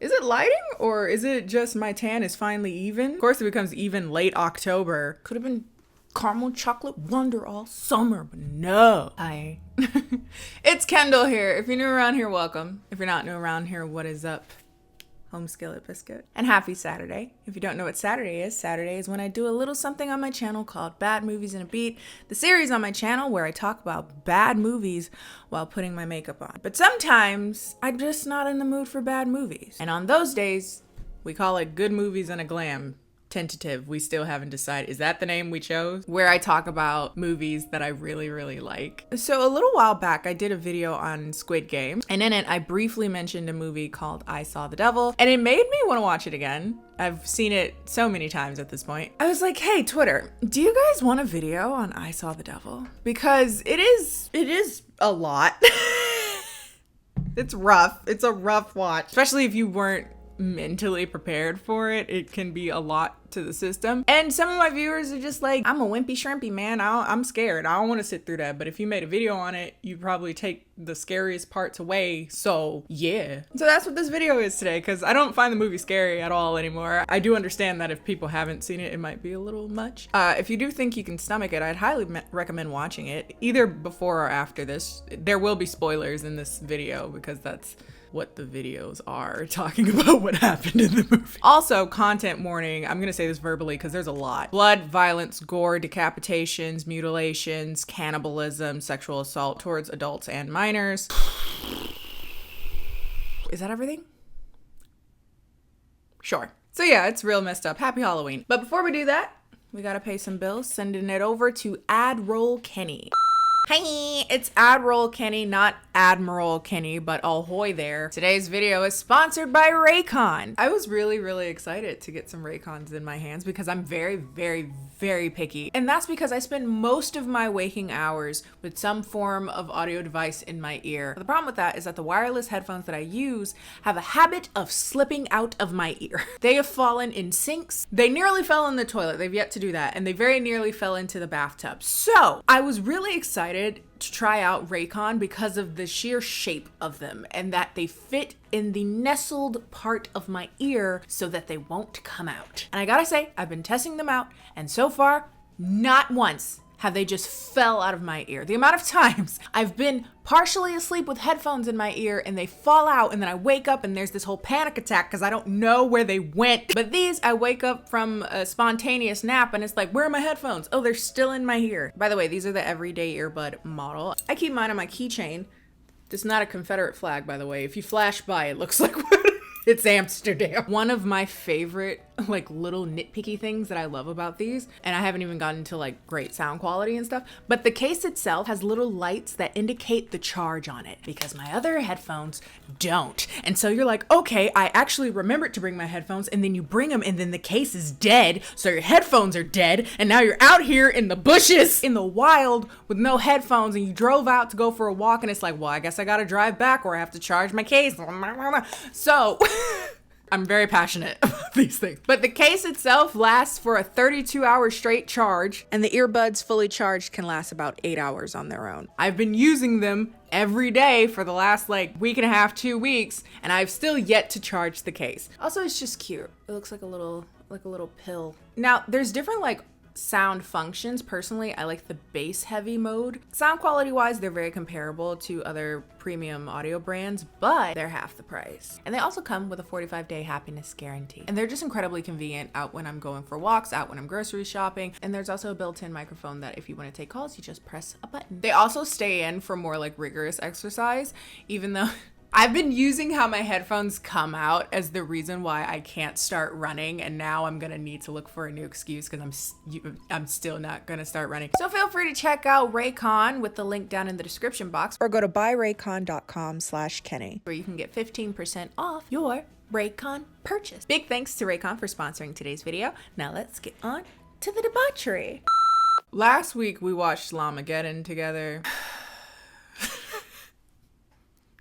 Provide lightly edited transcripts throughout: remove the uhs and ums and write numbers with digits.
Is it lighting or is it just my tan is finally even? Of course it becomes even late October. Could have been caramel chocolate wonder all summer, but no. Hi. It's Kendall here. If you're new around here, welcome. If you're not new around here, what is up? Home skillet biscuit. And happy Saturday. If you don't know what Saturday is when I do a little something on my channel called Bad Movies in a Beat, the series on my channel where I talk about bad movies while putting my makeup on. But sometimes I'm just not in the mood for bad movies. And on those days, we call it Good Movies and a Glam. Tentative. We still haven't decided. Is that the name we chose? Where I talk about movies that I really, really like. So a little while back, I did a video on Squid Game. And in it, I briefly mentioned a movie called I Saw the Devil. And it made me want to watch it again. I've seen it so many times at this point. I was like, hey, Twitter, do you guys want a video on I Saw the Devil? Because it is a lot. It's rough. It's a rough watch. Especially if you weren't mentally prepared for it. It can be a lot to the system. And some of my viewers are just like, I'm a wimpy shrimpy, man. I'm scared. I don't want to sit through that. But if you made a video on it, you probably take the scariest parts away. So yeah. So that's what this video is today, because I don't find the movie scary at all anymore. I do understand that if people haven't seen it, it might be a little much. If you do think you can stomach it, I'd highly recommend watching it either before or after this. There will be spoilers in this video because that's what the videos are, talking about what happened in the movie. Also, content warning, I'm gonna say this verbally because there's a lot. Blood, violence, gore, decapitations, mutilations, cannibalism, sexual assault towards adults and minors. Is that everything? Sure. So yeah, it's real messed up. Happy Halloween. But before we do that, we gotta pay some bills, sending it over to Adroll Kenny. Hi, it's Admiral Kenny, not Admiral Kenny, but ahoy there. Today's video is sponsored by Raycon. I was really excited to get some Raycons in my hands because I'm very picky. And that's because I spend most of my waking hours with some form of audio device in my ear. The problem with that is that the wireless headphones that I use have a habit of slipping out of my ear. They have fallen in sinks. They nearly fell in the toilet. They've yet to do that. And they very nearly fell into the bathtub. So I was really excited to try out Raycon because of the sheer shape of them and that they fit in the nestled part of my ear so that they won't come out. And I gotta say, I've been testing them out, and so far, not once have they just fell out of my ear. The amount of times I've been partially asleep with headphones in my ear and they fall out, and then I wake up and there's this whole panic attack because I don't know where they went. But these, I wake up from a spontaneous nap and it's like, where are my headphones? Oh, they're still in my ear. By the way, these are the everyday earbud model. I keep mine on my keychain. It's not a Confederate flag, by the way. If you flash by, it looks like it's Amsterdam. One of my favorite little nitpicky things that I love about these, and I haven't even gotten to great sound quality and stuff, but the case itself has little lights that indicate the charge on it because my other headphones don't. And so you're like, okay, I actually remembered to bring my headphones, and then you bring them and then the case is dead. So your headphones are dead. And now you're out here in the bushes, in the wild with no headphones, and you drove out to go for a walk and it's like, well, I guess I gotta drive back or I have to charge my case. So I'm very passionate about these things. But the case itself lasts for a 32-hour straight charge, and the earbuds fully charged can last about 8 hours on their own. I've been using them every day for the last week and a half, 2 weeks, and I've still yet to charge the case. Also, it's just cute. It looks like a little pill. Now, there's different sound functions. Personally, I like the bass heavy mode. Sound quality wise, they're very comparable to other premium audio brands, but they're half the price. And they also come with a 45-day happiness guarantee. And they're just incredibly convenient out when I'm going for walks, out when I'm grocery shopping. And there's also a built-in microphone that if you want to take calls, you just press a button. They also stay in for more rigorous exercise, even though I've been using how my headphones come out as the reason why I can't start running, and now I'm gonna need to look for a new excuse because I'm still not gonna start running. So feel free to check out Raycon with the link down in the description box, or go to buyraycon.com/Kenny where you can get 15% off your Raycon purchase. Big thanks to Raycon for sponsoring today's video. Now let's get on to the debauchery. Last week we watched Llamageddon together.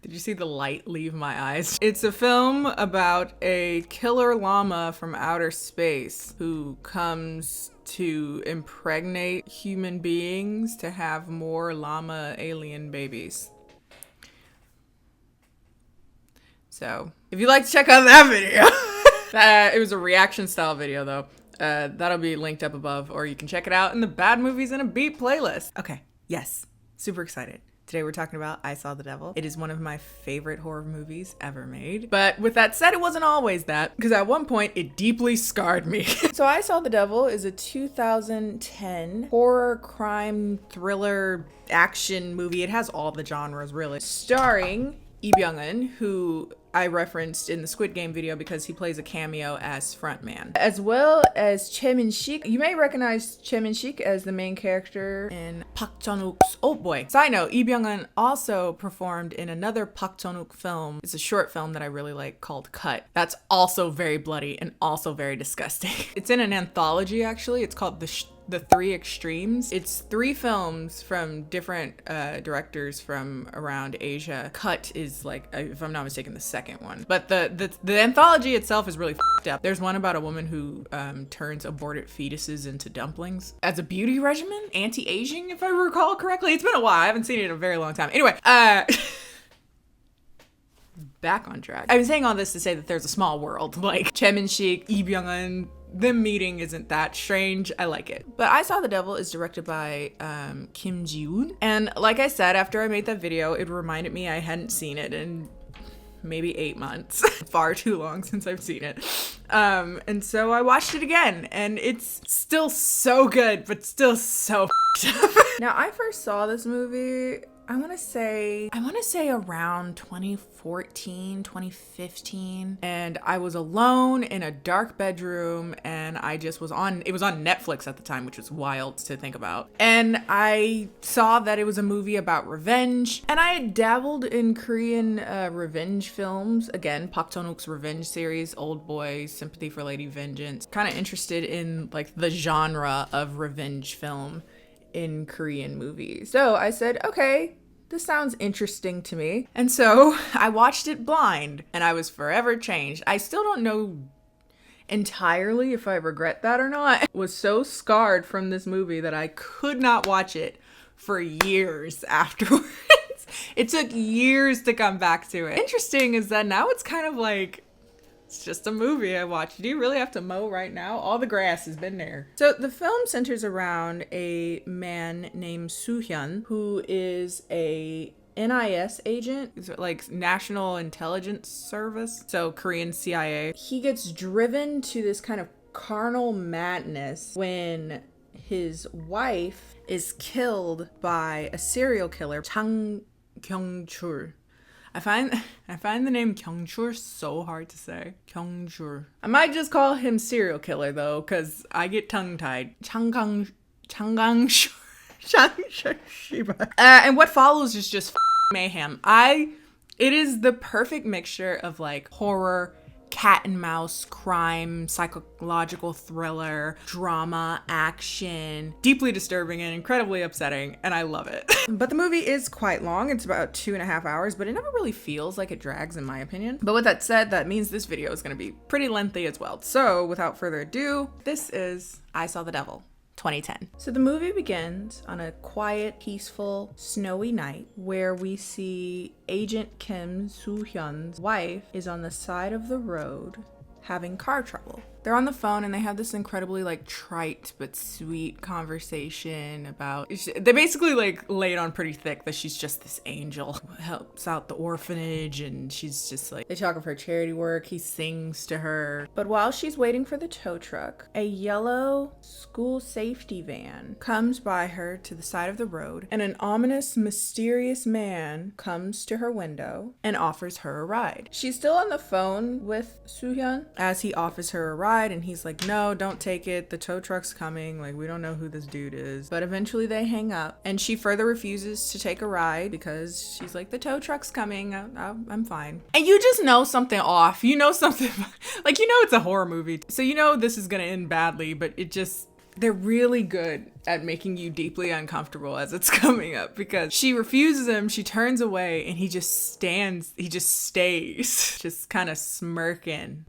Did you see the light leave my eyes? It's a film about a killer llama from outer space who comes to impregnate human beings to have more llama alien babies. So if you'd like to check out that video, it was a reaction style video though. That'll be linked up above, or you can check it out in the Bad Movies in a Beat playlist. Okay, yes, super excited. Today we're talking about I Saw the Devil. It is one of my favorite horror movies ever made. But with that said, it wasn't always that, because at one point it deeply scarred me. So I Saw the Devil is a 2010 horror, crime, thriller, action movie. It has all the genres really. Starring Lee Byung-hun, who I referenced in the Squid Game video because he plays a cameo as frontman, as well as Choi Min-sik. You may recognize Choi Min-sik as the main character in Park Chan-wook's Oldboy. Side note, Lee Byung-hun also performed in another Park Chan-wook film. It's a short film that I really like called Cut. That's also very bloody and also very disgusting. It's in an anthology actually. It's called The Three Extremes. It's 3 films from different directors from around Asia. Cut is like, if I'm not mistaken, the second one. But the anthology itself is really f***ed up. There's one about a woman who turns aborted fetuses into dumplings as a beauty regimen, anti-aging, if I recall correctly. It's been a while. I haven't seen it in a very long time. Anyway, back on track. I'm saying all this to say that there's a small world. Like Choi Min-sik, Lee Byung-hun, them meeting isn't that strange. I like it. But I Saw the Devil is directed by Kim Ji-woon. And like I said, after I made that video, it reminded me I hadn't seen it in maybe 8 months. Far too long since I've seen it. And so I watched it again, and it's still so good, but still so up. Now, I first saw this movie, I want to say around 2014, 2015. And I was alone in a dark bedroom, and it was on Netflix at the time, which was wild to think about. And I saw that it was a movie about revenge. And I had dabbled in Korean revenge films. Again, Park Chan-wook's revenge series, Oldboy, Sympathy for Lady Vengeance. Kind of interested in like the genre of revenge film in Korean movies. So I said, okay, this sounds interesting to me. And so I watched it blind, and I was forever changed. I still don't know entirely if I regret that or not. I was so scarred from this movie that I could not watch it for years afterwards. It took years to come back to it. Interesting is that now it's kind of like, it's just a movie I watched. Do you really have to mow right now? All the grass has been there. So the film centers around a man named Soo-hyun, who is a NIS agent, like National Intelligence Service, so Korean CIA. He gets driven to this kind of carnal madness when his wife is killed by a serial killer, Chang Kyung-chul. I find the name Kyung-chul so hard to say. Kyung-chul. I might just call him serial killer though, because I get tongue-tied. And what follows is just mayhem. It is the perfect mixture of like horror, cat and mouse, crime, psychological thriller, drama, action, deeply disturbing and incredibly upsetting, and I love it. But the movie is quite long. It's about 2.5 hours, but it never really feels like it drags in my opinion. But with that said, that means this video is going to be pretty lengthy as well. So without further ado, this is I Saw the Devil, 2010. So the movie begins on a quiet, peaceful, snowy night where we see Agent Kim Soo-hyun's wife is on the side of the road having car trouble. They're on the phone and they have this incredibly like trite but sweet conversation about, they basically like lay it on pretty thick that she's just this angel who helps out the orphanage, and she's just like, they talk of her charity work, he sings to her. But while she's waiting for the tow truck, a yellow school safety van comes by her to the side of the road, and an ominous, mysterious man comes to her window and offers her a ride. She's still on the phone with Soo-hyun as he offers her a ride, and he's like, no, don't take it, the tow truck's coming, like we don't know who this dude is. But eventually they hang up, and she further refuses to take a ride because she's like, the tow truck's coming, I'm fine. And you just know something off, you know something like, you know it's a horror movie, so you know this is gonna end badly, but they're really good at making you deeply uncomfortable as it's coming up, because she refuses him, she turns away, and he just stays, just kind of smirking.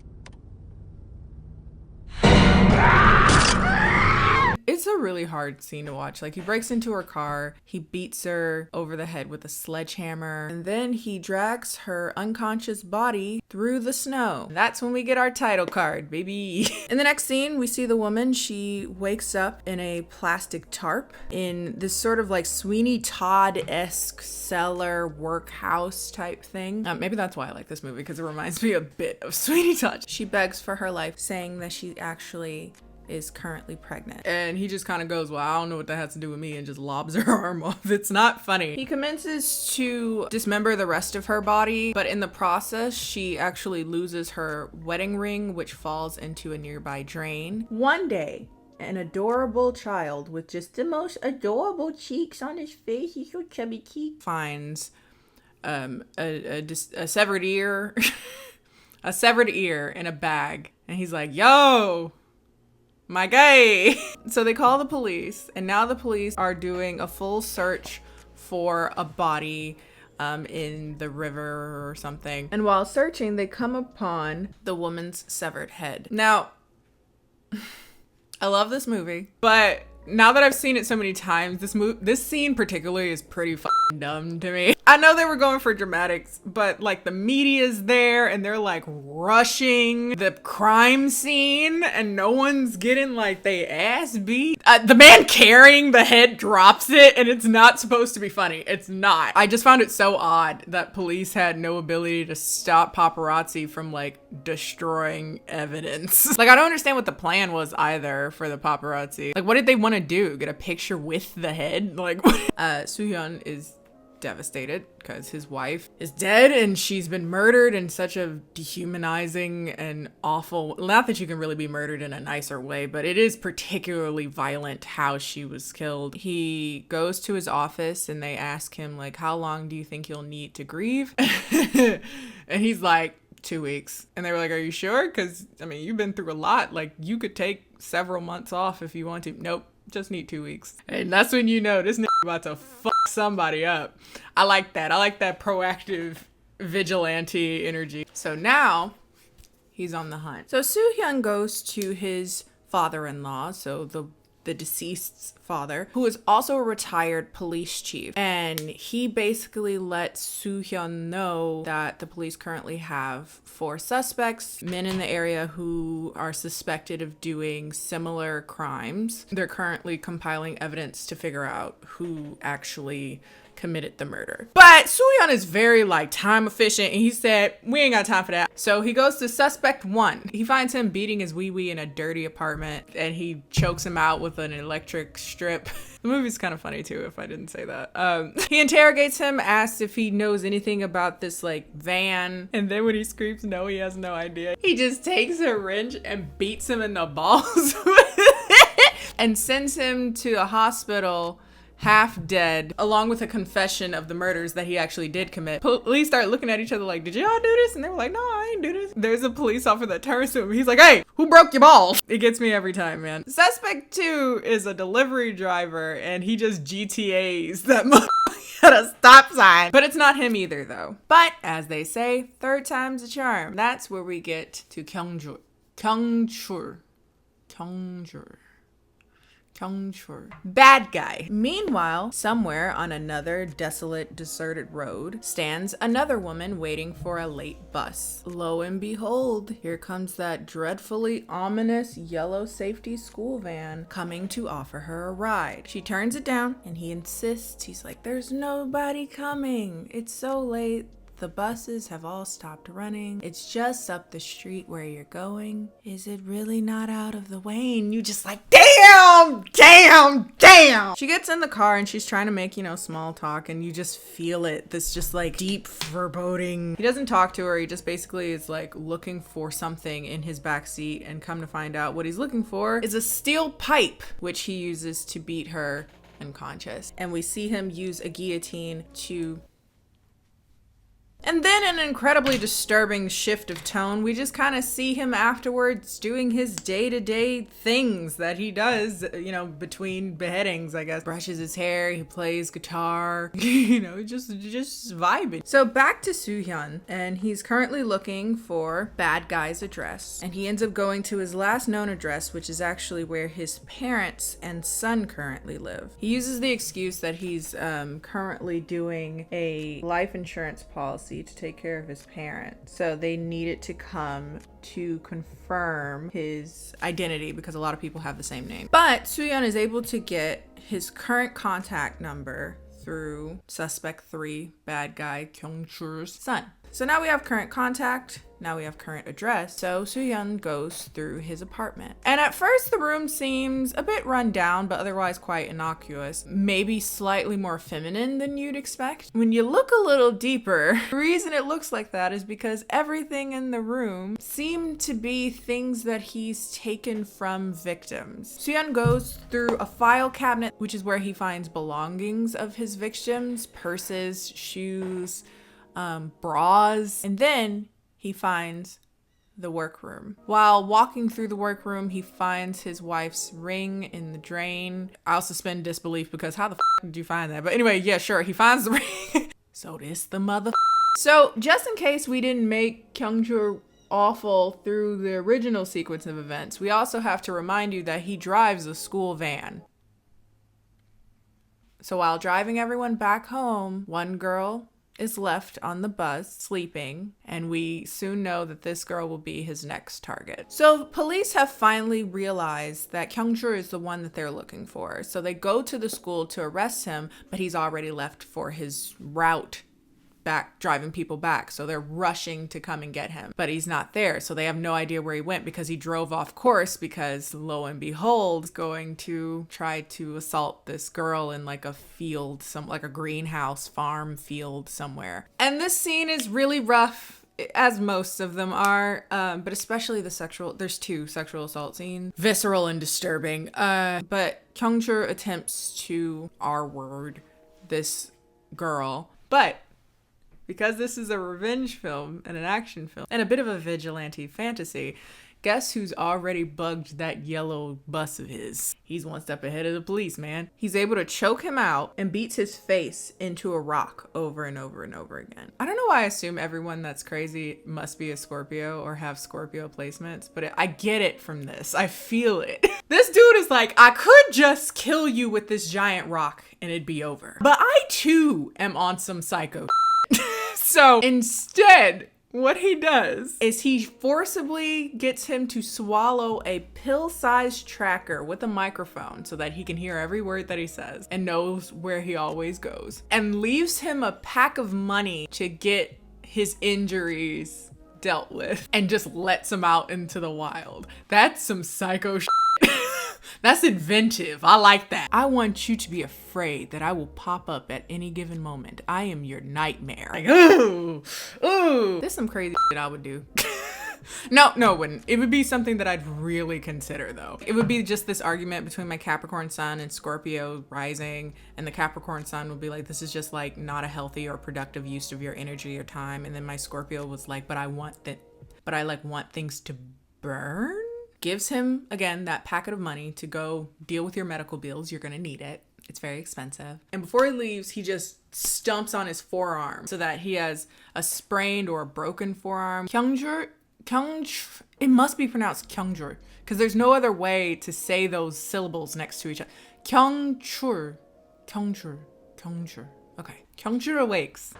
It's a really hard scene to watch. Like, he breaks into her car, he beats her over the head with a sledgehammer, and then he drags her unconscious body through the snow. That's when we get our title card, baby. In the next scene, we see the woman. She wakes up in a plastic tarp in this sort of like Sweeney Todd-esque cellar workhouse type thing. Maybe that's why I like this movie, because it reminds me a bit of Sweeney Todd. She begs for her life, saying that she actually is currently pregnant. And he just kind of goes, well, I don't know what that has to do with me, and just lobs her arm off. It's not funny. He commences to dismember the rest of her body, but in the process, she actually loses her wedding ring, which falls into a nearby drain. One day, an adorable child with just the most adorable cheeks on his face, he's so chubby cheek, finds a severed ear, a severed ear in a bag. And he's like, yo, my guy. So they call the police, and now the police are doing a full search for a body in the river or something. And while searching, they come upon the woman's severed head. Now, I love this movie, but now that I've seen it so many times, this scene particularly is pretty fucking dumb to me. I know they were going for dramatics, but like the media's there and they're like rushing the crime scene and no one's getting like they ass beat. The man carrying the head drops it and it's not supposed to be funny. It's not. I just found it so odd that police had no ability to stop paparazzi from like destroying evidence. Like, I don't understand what the plan was either for the paparazzi. Like, what did they want to do? Get a picture with the head? Like, Soo-hyun is devastated because his wife is dead and she's been murdered in such a dehumanizing and awful, not that you can really be murdered in a nicer way, but it is particularly violent how she was killed. He goes to his office and they ask him like, how long do you think you'll need to grieve? And he's like, 2 weeks. And they were like, are you sure? Because I mean, you've been through a lot. Like, you could take several months off if you want to. Nope, just need 2 weeks. And that's when you know this nigga about to fuck somebody up. I like that. I like that proactive vigilante energy. So now he's on the hunt. So Soo-hyun goes to his father-in-law, so the deceased's father, who is also a retired police chief. And he basically lets Soo-hyun know that the police currently have 4 suspects, men in the area who are suspected of doing similar crimes. They're currently compiling evidence to figure out who actually committed the murder. But Soo-hyun is very like time efficient, and he said, we ain't got time for that. So he goes to suspect 1. He finds him beating his wee-wee in a dirty apartment and he chokes him out with an electric strip. The movie's kind of funny too, if I didn't say that. He interrogates him, asks if he knows anything about this like van, and then when he screams no, he has no idea. He just takes a wrench and beats him in the balls with it and sends him to a hospital half dead, along with a confession of the murders that he actually did commit. Police start looking at each other like, did y'all do this? And they were like, no, I ain't do this. There's a police officer that turns to him. He's like, hey, who broke your balls? It gets me every time, man. Suspect 2 is a delivery driver and he just GTAs that at a stop sign. But it's not him either though. But as they say, third time's a charm. That's where we get to Kyung-chul. Bad guy. Meanwhile, somewhere on another desolate, deserted road stands another woman waiting for a late bus. Lo and behold, here comes that dreadfully ominous yellow safety school van coming to offer her a ride. She turns it down and he insists. He's like, there's nobody coming. It's so late. The buses have all stopped running. It's just up the street where you're going. Is it really not out of the way? And you just like, damn. She gets in the car and she's trying to make, small talk, and you just feel it. This just like deep foreboding. He doesn't talk to her. He just basically is like looking for something in his backseat, and come to find out what he's looking for is a steel pipe, which he uses to beat her unconscious. And we see him use a guillotine to And then an incredibly disturbing shift of tone, we just kind of see him afterwards doing his day-to-day things that he does, you know, between beheadings, I guess. Brushes his hair, he plays guitar, you know, just vibing. So back to Soo-hyun, and he's currently looking for bad guy's address. And he ends up going to his last known address, which is actually where his parents and son currently live. He uses the excuse that he's currently doing a life insurance policy to take care of his parents. So they needed to come to confirm his identity because a lot of people have the same name. But Soo-hyun is able to get his current contact number through suspect 3, bad guy Kyung-chul's son. So now we have current contact, now we have current address. So Soo-hyun goes through his apartment. And at first the room seems a bit run down, but otherwise quite innocuous. Maybe slightly more feminine than you'd expect. When you look a little deeper, the reason it looks like that is because everything in the room seem to be things that he's taken from victims. Soo-hyun goes through a file cabinet, which is where he finds belongings of his victims, purses, shoes, bras, and then he finds the workroom. While walking through the workroom, he finds his wife's ring in the drain. I'll suspend disbelief because how the did you find that? But anyway, yeah, sure, he finds the ring. So this the mother. So just in case we didn't make Kyung-chul awful through the original sequence of events, we also have to remind you that he drives a school van. So while driving everyone back home, one girl is left on the bus sleeping, and we soon know that this girl will be his next target. So police have finally realized that Kyung-chul is the one that they're looking for. So they go to the school to arrest him, but he's already left for his route back, driving people back. So they're rushing to come and get him, but he's not there. So they have no idea where he went because he drove off course, because lo and behold, he's going to try to assault this girl in like a field, like a greenhouse farm field somewhere. And this scene is really rough, as most of them are, but especially there's 2 sexual assault scenes, visceral and disturbing. But Kyung-chul attempts to R-word this girl, but because this is a revenge film and an action film and a bit of a vigilante fantasy, guess who's already bugged that yellow bus of his? He's one step ahead of the police, man. He's able to choke him out and beats his face into a rock over and over and over again. I don't know why I assume everyone that's crazy must be a Scorpio or have Scorpio placements, but I get it from this. I feel it. This dude is like, I could just kill you with this giant rock and it'd be over. But I too am on some psycho. So instead, what he does is he forcibly gets him to swallow a pill-sized tracker with a microphone so that he can hear every word that he says and knows where he always goes, and leaves him a pack of money to get his injuries dealt with, and just lets him out into the wild. That's some psycho shit. That's inventive. I like that. I want you to be afraid that I will pop up at any given moment. I am your nightmare. Like, ooh. There's some crazy shit I would do. No, it wouldn't. It would be something that I'd really consider, though. It would be just this argument between my Capricorn sun and Scorpio rising, and the Capricorn sun would be like, this is just like not a healthy or productive use of your energy or time. And then my Scorpio was like, but I want things to burn. Gives him, again, that packet of money to go deal with your medical bills. You're going to need it. It's very expensive. And before he leaves, he just stumps on his forearm so that he has a sprained or a broken forearm. Kyung-chul, it must be pronounced Kyung-chul because there's no other way to say those syllables next to each other. Kyung-chul. Okay. Kyung-chul awakes.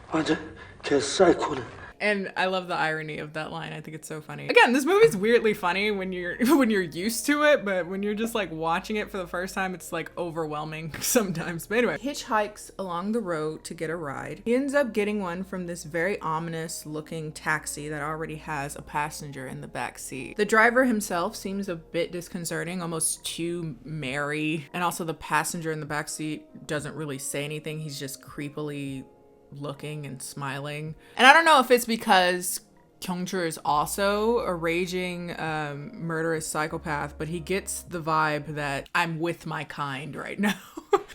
And I love the irony of that line. I think it's so funny. Again, this movie's weirdly funny when you're used to it, but when you're just like watching it for the first time, it's like overwhelming sometimes. But anyway, hitchhikes along the road to get a ride. He ends up getting one from this very ominous looking taxi that already has a passenger in the back seat. The driver himself seems a bit disconcerting, almost too merry. And also the passenger in the back seat doesn't really say anything. He's just creepily looking and smiling. And I don't know if it's because Kyung-chul is also a raging murderous psychopath, but he gets the vibe that I'm with my kind right now.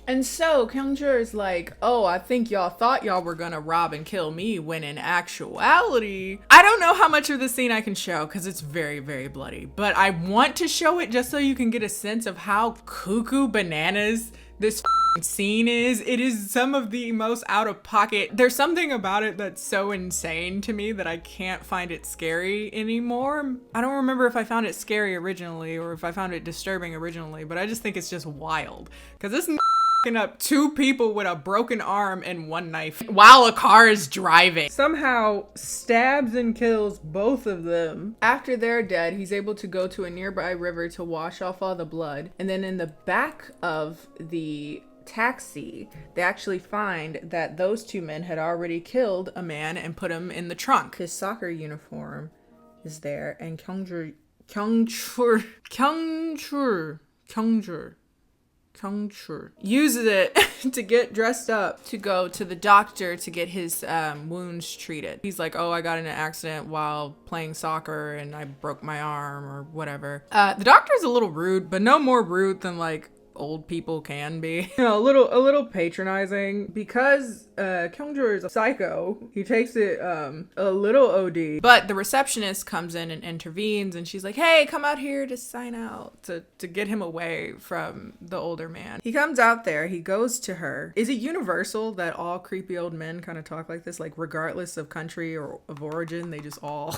And so Kyung-chul is like, oh, I think y'all thought y'all were gonna rob and kill me, when in actuality, I don't know how much of the scene I can show because it's very, very bloody, but I want to show it just so you can get a sense of how cuckoo bananas this scene is. It is some of the most out of pocket. There's something about it that's so insane to me that I can't find it scary anymore. I don't remember if I found it scary originally or if I found it disturbing originally, but I just think it's just wild because this up 2 people with a broken arm and 1 knife while a car is driving. Somehow stabs and kills both of them. After they're dead, he's able to go to a nearby river to wash off all the blood. And then in the back of the taxi, they actually find that those 2 men had already killed a man and put him in the trunk. His soccer uniform is there, and Kyung-chul uses it to get dressed up to go to the doctor to get his wounds treated. He's like, oh, I got in an accident while playing soccer and I broke my arm or whatever. The doctor's a little rude, but no more rude than like old people can be. You know, a little patronizing because Kyung-chul is a psycho. He takes it a little OD. But the receptionist comes in and intervenes, and she's like, hey, come out here to sign out, to get him away from the older man. He comes out there, he goes to her. Is it universal that all creepy old men kind of talk like this? Like regardless of country or of origin, they just all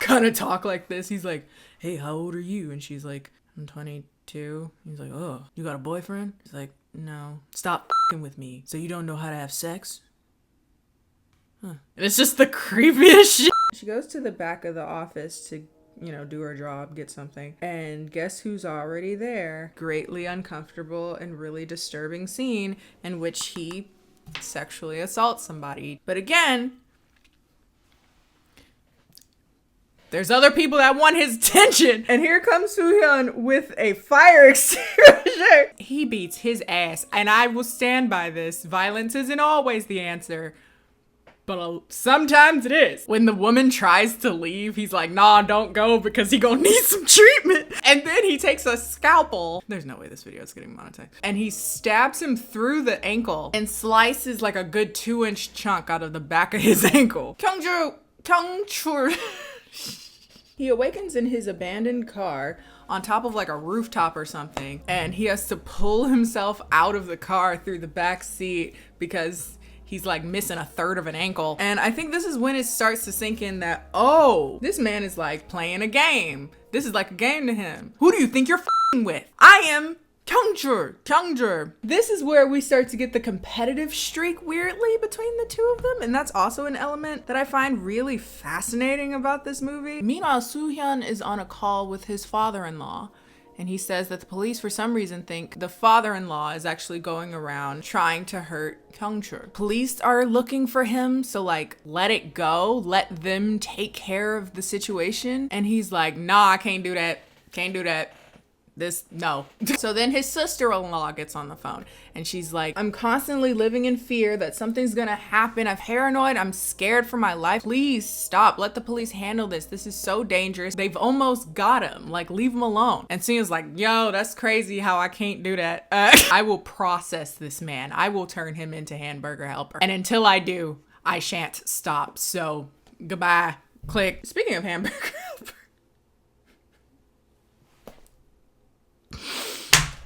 kind of talk like this. He's like, hey, how old are you? And she's like, I'm 22. He's like, oh, you got a boyfriend? He's like, no. Stop f***ing with me. So you don't know how to have sex? Huh. And it's just the creepiest shit. She goes to the back of the office to, you know, do her job, get something. And guess who's already there? Greatly uncomfortable and really disturbing scene in which he sexually assaults somebody. But again, there's other people that want his attention. And here comes Soo-hyun with a fire extinguisher. He beats his ass. And I will stand by this. Violence isn't always the answer. But sometimes it is. When the woman tries to leave, he's like, nah, don't go because he gonna need some treatment. And then he takes a scalpel. There's no way this video is getting monetized. And he stabs him through the ankle and slices like a good 2-inch chunk out of the back of his ankle. Kyung-chul. He awakens in his abandoned car on top of like a rooftop or something, and he has to pull himself out of the car through the back seat because he's like missing a third of an ankle. And I think this is when it starts to sink in that, oh, this man is like playing a game. This is like a game to him. Who do you think you're f***ing with? I am Kyung-chul. This is where we start to get the competitive streak weirdly between the 2 of them, and that's also an element that I find really fascinating about this movie. Meanwhile, Soo-hyun is on a call with his father-in-law, and he says that the police for some reason think the father-in-law is actually going around trying to hurt Kyung-chul. Police are looking for him, so like, let it go. Let them take care of the situation. And he's like, nah, I can't do that. Can't do that. No. So then his sister-in-law gets on the phone and she's like, I'm constantly living in fear that something's gonna happen. I'm paranoid. I'm scared for my life. Please stop. Let the police handle this. This is so dangerous. They've almost got him. Like, leave him alone. And Soo's like, yo, that's crazy how I can't do that. I will process this man. I will turn him into Hamburger Helper. And until I do, I shan't stop. So goodbye. Click. Speaking of Hamburger Helper,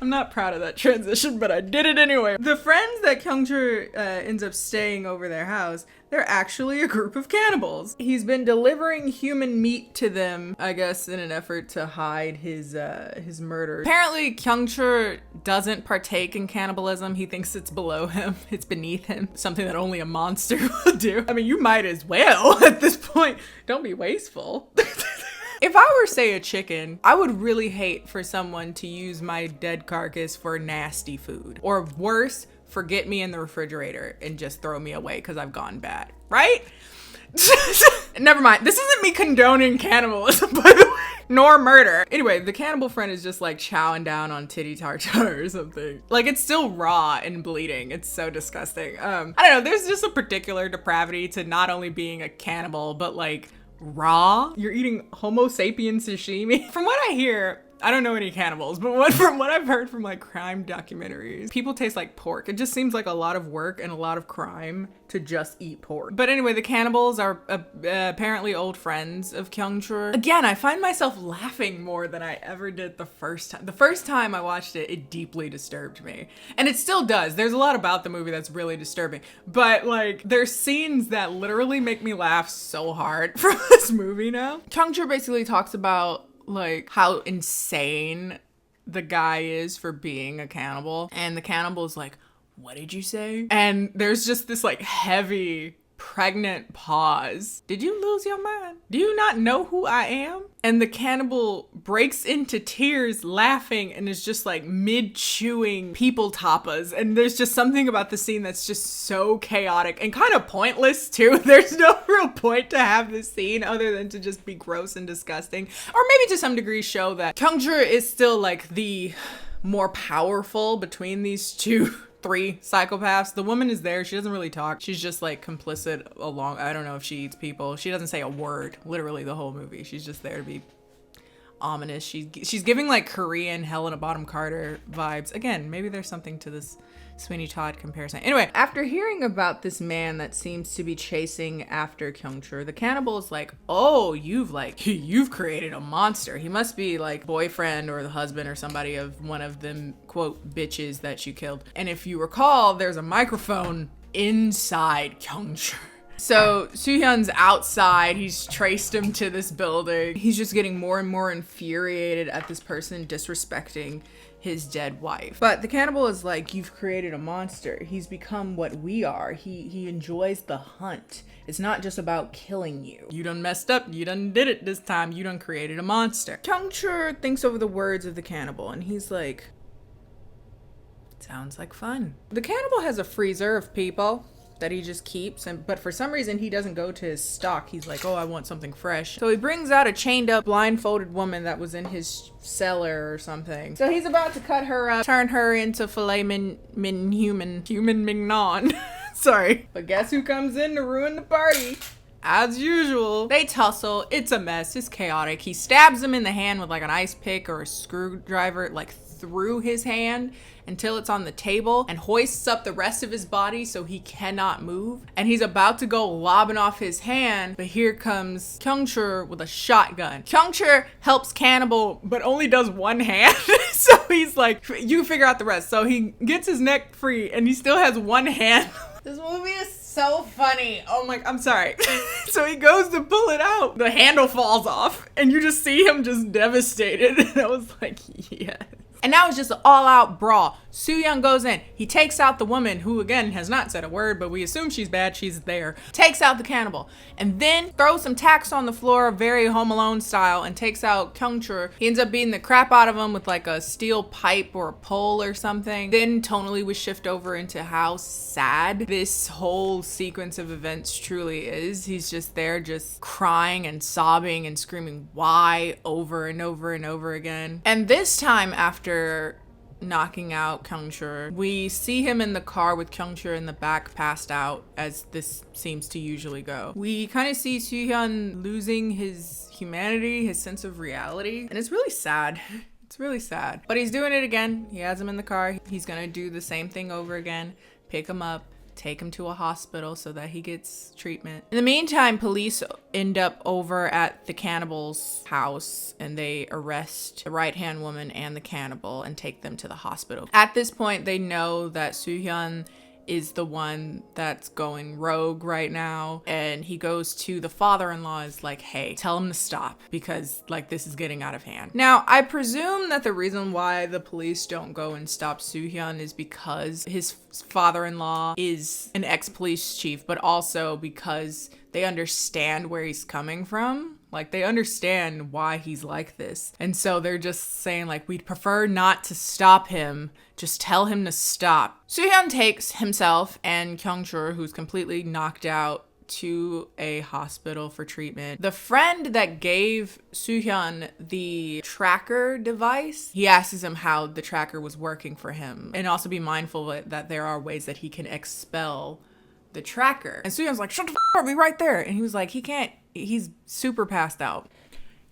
I'm not proud of that transition, but I did it anyway. The friends that Kyung-chul ends up staying over their house, they're actually a group of cannibals. He's been delivering human meat to them, I guess, in an effort to hide his murder. Apparently, Kyung-chul doesn't partake in cannibalism. He thinks it's below him. It's beneath him. Something that only a monster would do. I mean, you might as well at this point. Don't be wasteful. If I were, say, a chicken, I would really hate for someone to use my dead carcass for nasty food. Or worse, forget me in the refrigerator and just throw me away because I've gone bad, right? Never mind. This isn't me condoning cannibalism, by the way, nor murder. Anyway, the cannibal friend is just like chowing down on titty tartare or something. Like, it's still raw and bleeding. It's so disgusting. I don't know. There's just a particular depravity to not only being a cannibal, but like, raw. You're eating Homo sapien sashimi. From what I hear, I don't know any cannibals, but from what I've heard from like crime documentaries, people taste like pork. It just seems like a lot of work and a lot of crime to just eat pork. But anyway, the cannibals are apparently old friends of Kyung-chul. Again, I find myself laughing more than I ever did the first time. The first time I watched it, it deeply disturbed me. And it still does. There's a lot about the movie that's really disturbing. But like, there's scenes that literally make me laugh so hard from this movie now. Kyung-chul basically talks about like how insane the guy is for being a cannibal. And the cannibal is like, what did you say? And there's just this like heavy, pregnant pause. Did you lose your mind? Do you not know who I am? And the cannibal breaks into tears laughing and is just like mid-chewing people tapas. And there's just something about the scene that's just so chaotic and kind of pointless too. There's no real point to have this scene other than to just be gross and disgusting. Or maybe to some degree show that Kyung-chul is still like the more powerful between these three psychopaths. The woman is there. She doesn't really talk. She's just like complicit along. I don't know if she eats people. She doesn't say a word literally the whole movie. She's just there to be ominous. She's giving like Korean Helena Bonham Carter vibes. Again, maybe there's something to this Sweeney Todd comparison. Anyway, after hearing about this man that seems to be chasing after Kyung-chul, the cannibal is like, oh, you've created a monster. He must be like boyfriend or the husband or somebody of one of them, quote, bitches that you killed. And if you recall, there's a microphone inside Kyung-chul. So Soo-hyun's outside. He's traced him to this building. He's just getting more and more infuriated at this person disrespecting his dead wife. But the cannibal is like, you've created a monster. He's become what we are. He enjoys the hunt. It's not just about killing you. You done messed up. You done did it this time. You done created a monster. Kyung-chul thinks over the words of the cannibal and he's like, sounds like fun. The cannibal has a freezer of people that he just keeps, but for some reason he doesn't go to his stock. He's like, oh, I want something fresh. So he brings out a chained up blindfolded woman that was in his cellar or something. So he's about to cut her up, turn her into filet human mignon. Sorry. But guess who comes in to ruin the party? As usual, they tussle. It's a mess. It's chaotic. He stabs him in the hand with like an ice pick or a screwdriver, like through his hand until it's on the table, and hoists up the rest of his body so he cannot move. And he's about to go lobbing off his hand, but here comes Kyung-chul with a shotgun. Kyung-chul helps Cannibal, but only does one hand. So he's like, you figure out the rest. So he gets his neck free and he still has one hand. This movie is so funny. Oh my, I'm sorry. So he goes to pull it out. The handle falls off and you just see him just devastated. And I was like, yes. And now it's just an all-out brawl. Soo-hyun goes in. He takes out the woman who, again, has not said a word, but we assume she's bad. She's there. Takes out the cannibal. And then throws some tacks on the floor, very Home Alone style, and takes out Kyung-chul. He ends up beating the crap out of him with like a steel pipe or a pole or something. Then tonally we shift over into how sad this whole sequence of events truly is. He's just there just crying and sobbing and screaming why over and over and over again. And this time after knocking out Kyung-chul, we see him in the car with Kyung-chul in the back passed out, as this seems to usually go. We kind of see Soo-hyun losing his humanity, his sense of reality, and it's really sad. It's really sad. But he's doing it again. He has him in the car. He's gonna do the same thing over again, pick him up, take him to a hospital so that he gets treatment. In the meantime, police end up over at the cannibal's house and they arrest the right-hand woman and the cannibal and take them to the hospital. At this point, they know that Soo-hyun is the one that's going rogue right now, and he goes to the father-in-law, is like, hey, tell him to stop because like this is getting out of hand. Now, I presume that the reason why the police don't go and stop Soo-hyun is because his father-in-law is an ex-police chief, but also because they understand where he's coming from. Like, they understand why he's like this. And so they're just saying, like, we'd prefer not to stop him. Just tell him to stop. Soo-hyun takes himself and Kyung-chul, who's completely knocked out, to a hospital for treatment. The friend that gave Soo-hyun the tracker device, he asks him how the tracker was working for him. And also be mindful that there are ways that he can expel the tracker. And Soo-hyun's like, shut the f*** up, be right there. And he was like, he can't. He's super passed out.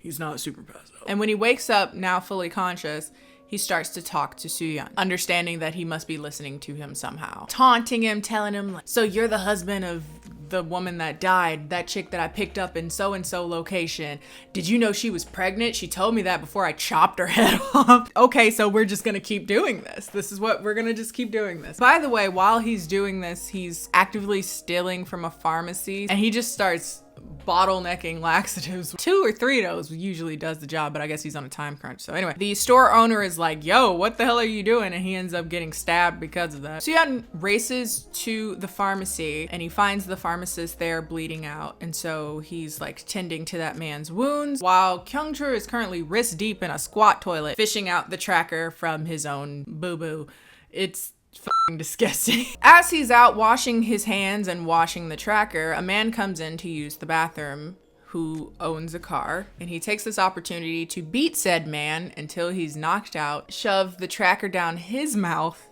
he's not super passed out. And when he wakes up, now fully conscious, he starts to talk to Soo-yeon, understanding that he must be listening to him somehow. Taunting him, telling him, like, so you're the husband of the woman that died, that chick that I picked up in so-and-so location. Did you know she was pregnant? She told me that before I chopped her head off. Okay, so we're just gonna keep doing this. This is what we're gonna just keep doing this. By the way, while he's doing this, he's actively stealing from a pharmacy, and he just starts bottlenecking laxatives. 2 or 3 of those usually does the job, but I guess he's on a time crunch. So anyway, the store owner is like, yo, what the hell are you doing? And he ends up getting stabbed because of that. Soo-yeon races to the pharmacy and he finds the pharmacist there bleeding out. And so he's like tending to that man's wounds while Kyung-chul is currently wrist deep in a squat toilet, fishing out the tracker from his own boo-boo. It's fucking disgusting. As he's out washing his hands and washing the tracker, a man comes in to use the bathroom who owns a car, and he takes this opportunity to beat said man until he's knocked out, shove the tracker down his mouth.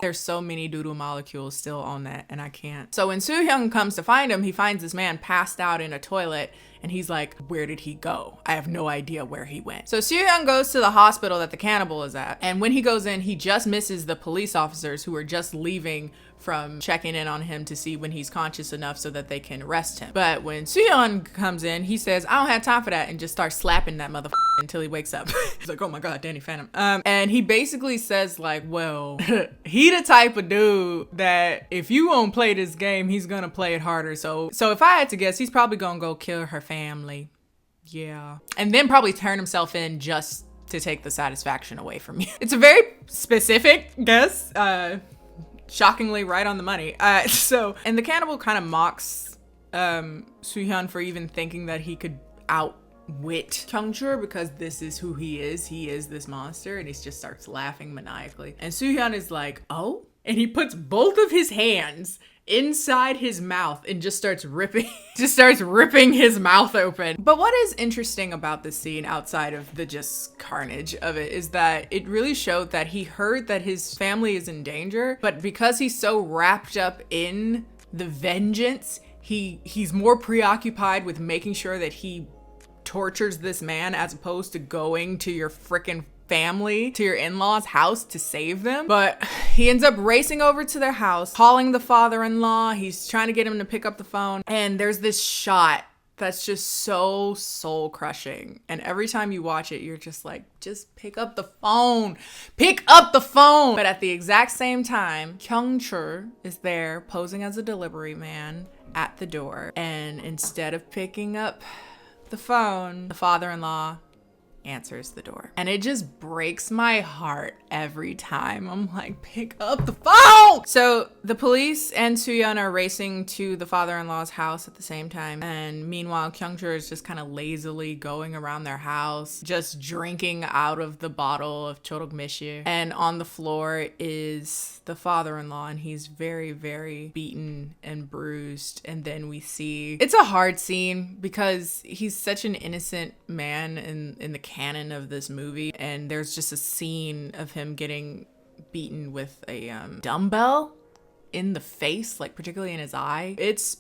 There's so many doodle molecules still on that, and I can't. So when Soo-hyung comes to find him, he finds this man passed out in a toilet, and he's like, where did he go? I have no idea where he went. So Soo-hyung goes to the hospital that the cannibal is at, and when he goes in, he just misses the police officers who are just leaving from checking in on him to see when he's conscious enough so that they can arrest him. But when Soo-yeon comes in, he says, I don't have time for that, and just starts slapping that motherfucker until he wakes up. He's like, oh my God, Danny Phantom. And he basically says like, well, he the type of dude that if you won't play this game, he's gonna play it harder. So if I had to guess, he's probably gonna go kill her family. Yeah. And then probably turn himself in just to take the satisfaction away from you. It's a very specific guess. Shockingly right on the money. And the cannibal kind of mocks Soo-hyun for even thinking that he could outwit Kyung-chul because this is who he is. He is this monster, and he just starts laughing maniacally. And Soo-hyun is like, oh? And he puts both of his hands inside his mouth and just starts ripping his mouth open. But what is interesting about this scene outside of the just carnage of it is that it really showed that he heard that his family is in danger, but because he's so wrapped up in the vengeance, he's more preoccupied with making sure that he tortures this man as opposed to going to your frickin' family, to your in-laws' house to save them. But he ends up racing over to their house, calling the father-in-law. He's trying to get him to pick up the phone. And there's this shot that's just so soul-crushing. And every time you watch it, you're just like, just pick up the phone. Pick up the phone! But at the exact same time, Kyung-chul is there posing as a delivery man at the door. And instead of picking up the phone, the father-in-law answers the door. And it just breaks my heart every time. I'm like, pick up the phone! So the police and Soo-yeon are racing to the father-in-law's house at the same time. And meanwhile, Kyung-chul is just kind of lazily going around their house, just drinking out of the bottle of Chorok-mishi. And on the floor is the father-in-law, and he's very, very beaten and bruised. And then we see, it's a hard scene because he's such an innocent man in the canon of this movie, and there's just a scene of him getting beaten with a dumbbell in the face, like particularly in his eye. It's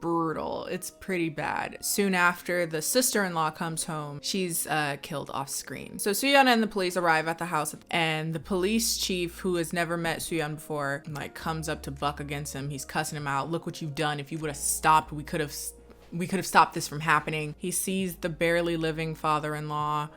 brutal. It's pretty bad. Soon after, the sister-in-law comes home. She's killed off screen. So Soo-yeon and the police arrive at the house, and the police chief, who has never met Soo-yeon before, like comes up to buck against him. He's cussing him out. Look what you've done. If you would have stopped, we could have stopped this from happening. He sees the barely living father-in-law,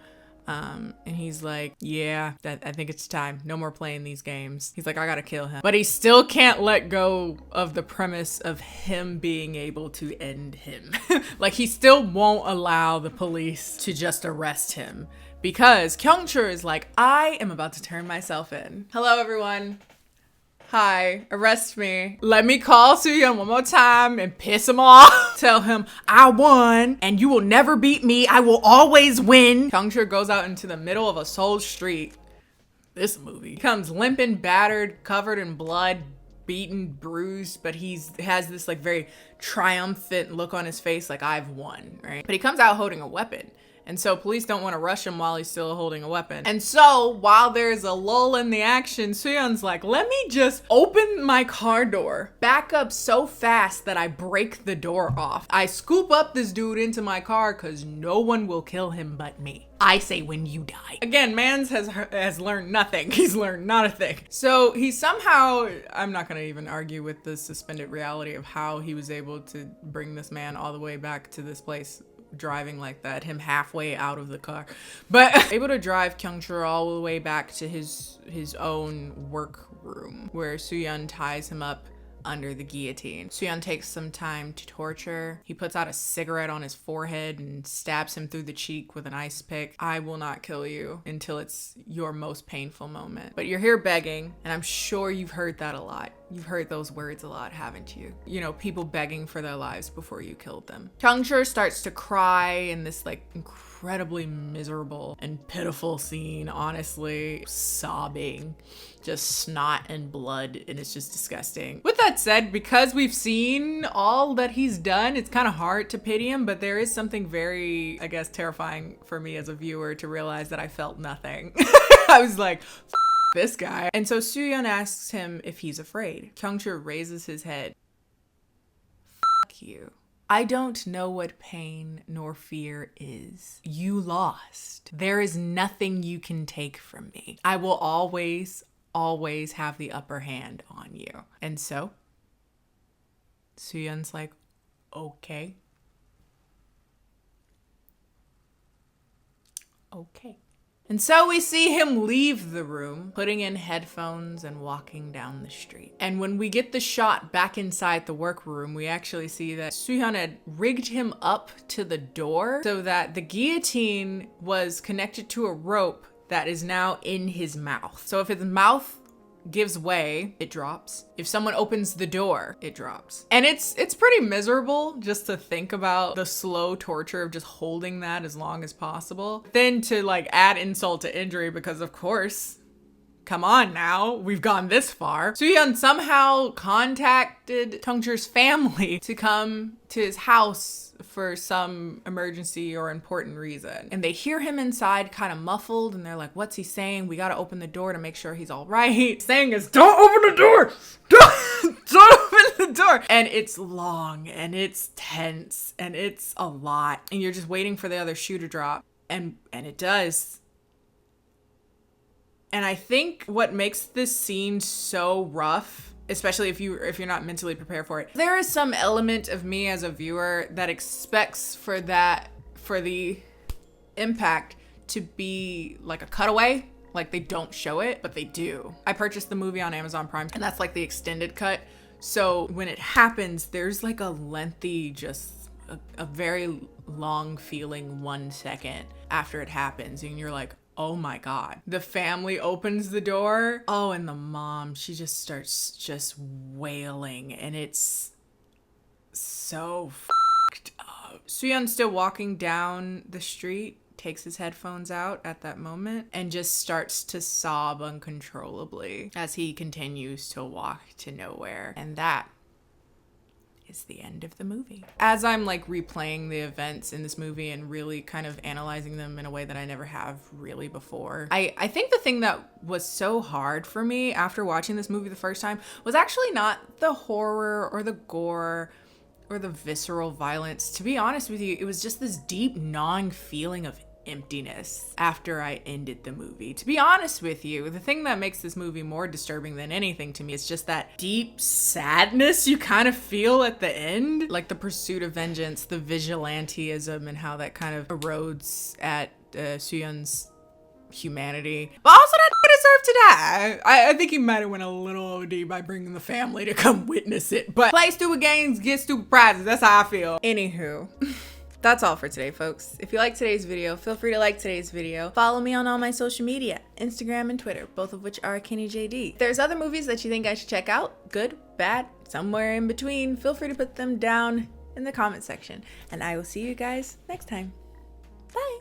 and he's like, yeah, I think it's time. No more playing these games. He's like, I gotta kill him. But he still can't let go of the premise of him being able to end him. Like, he still won't allow the police to just arrest him because Kyung-chul is like, I am about to turn myself in. Hello, everyone. Hi, arrest me. Let me call Soo-yeon one more time and piss him off. Tell him, I won and you will never beat me. I will always win. Kyung-chul goes out into the middle of a Seoul street. This movie comes limping, battered, covered in blood, beaten, bruised, but he has this like very triumphant look on his face like, I've won, right? But he comes out holding a weapon. And so police don't want to rush him while he's still holding a weapon. And so while there's a lull in the action, Soo-yeon's like, let me just open my car door, back up so fast that I break the door off. I scoop up this dude into my car because no one will kill him but me. I say when you die. Again, Mans has learned nothing. He's learned not a thing. So he somehow, I'm not gonna even argue with the suspended reality of how he was able to bring this man all the way back to this place driving like that, him halfway out of the car, but able to drive Kyung-chul all the way back to his own work room where Soo-yeon ties him up under the guillotine. Soo-yeon takes some time to torture. He puts out a cigarette on his forehead and stabs him through the cheek with an ice pick. I will not kill you until it's your most painful moment. But you're here begging, and I'm sure you've heard that a lot. You've heard those words a lot, haven't you? You know, people begging for their lives before you killed them. Kyung-chul starts to cry in this like incredibly miserable and pitiful scene, honestly, sobbing, just snot and blood, and it's just disgusting. With that said, because we've seen all that he's done, it's kind of hard to pity him, but there is something very, I guess, terrifying for me as a viewer to realize that I felt nothing. I was like, this guy. And so Soo-yeon asks him if he's afraid. Kyung-chul raises his head. Fuck you. I don't know what pain nor fear is. You lost. There is nothing you can take from me. I will always have the upper hand on you. And so Soo-yeon's like, okay. Okay. And so we see him leave the room, putting in headphones and walking down the street. And when we get the shot back inside the workroom, we actually see that Soo-yeon had rigged him up to the door so that the guillotine was connected to a rope that is now in his mouth. So if his mouth gives way, it drops. If someone opens the door, it drops. And it's pretty miserable just to think about the slow torture of just holding that as long as possible. Then to like add insult to injury, because of course, come on now, we've gone this far. Soo-yeon somehow contacted Kyung-chul's family to come to his house for some emergency or important reason. And they hear him inside kind of muffled and they're like, what's he saying? We gotta open the door to make sure he's all right. Saying is, don't open the door! Don't open the door! And it's long and it's tense and it's a lot. And you're just waiting for the other shoe to drop. And it does. And I think what makes this scene so rough, especially if you're not mentally prepared for it, there is some element of me as a viewer that expects for the impact to be like a cutaway, like they don't show it, but they do. I purchased the movie on Amazon Prime, and that's like the extended cut. So when it happens, there's like a lengthy, just a very long feeling 1 second after it happens, and you're like, oh my God. The family opens the door. Oh, and the mom, she just starts just wailing, and it's so fucked up. Soo-yeon's still walking down the street, takes his headphones out at that moment, and just starts to sob uncontrollably as he continues to walk to nowhere. And that is the end of the movie. As I'm like replaying the events in this movie and really kind of analyzing them in a way that I never have really before, I think the thing that was so hard for me after watching this movie the first time was actually not the horror or the gore or the visceral violence. To be honest with you, it was just this deep gnawing feeling of emptiness after I ended the movie. To be honest with you, the thing that makes this movie more disturbing than anything to me is just that deep sadness you kind of feel at the end, like the pursuit of vengeance, the vigilantism, and how that kind of erodes at Soo-yeon's humanity. But also that deserved to die. I think he might have went a little OD by bringing the family to come witness it, but play stupid games, get stupid prizes. That's how I feel. Anywho. That's all for today, folks. If you like today's video, feel free to like today's video. Follow me on all my social media, Instagram and Twitter, both of which are KennyJD. If there's other movies that you think I should check out, good, bad, somewhere in between, feel free to put them down in the comment section. And I will see you guys next time. Bye.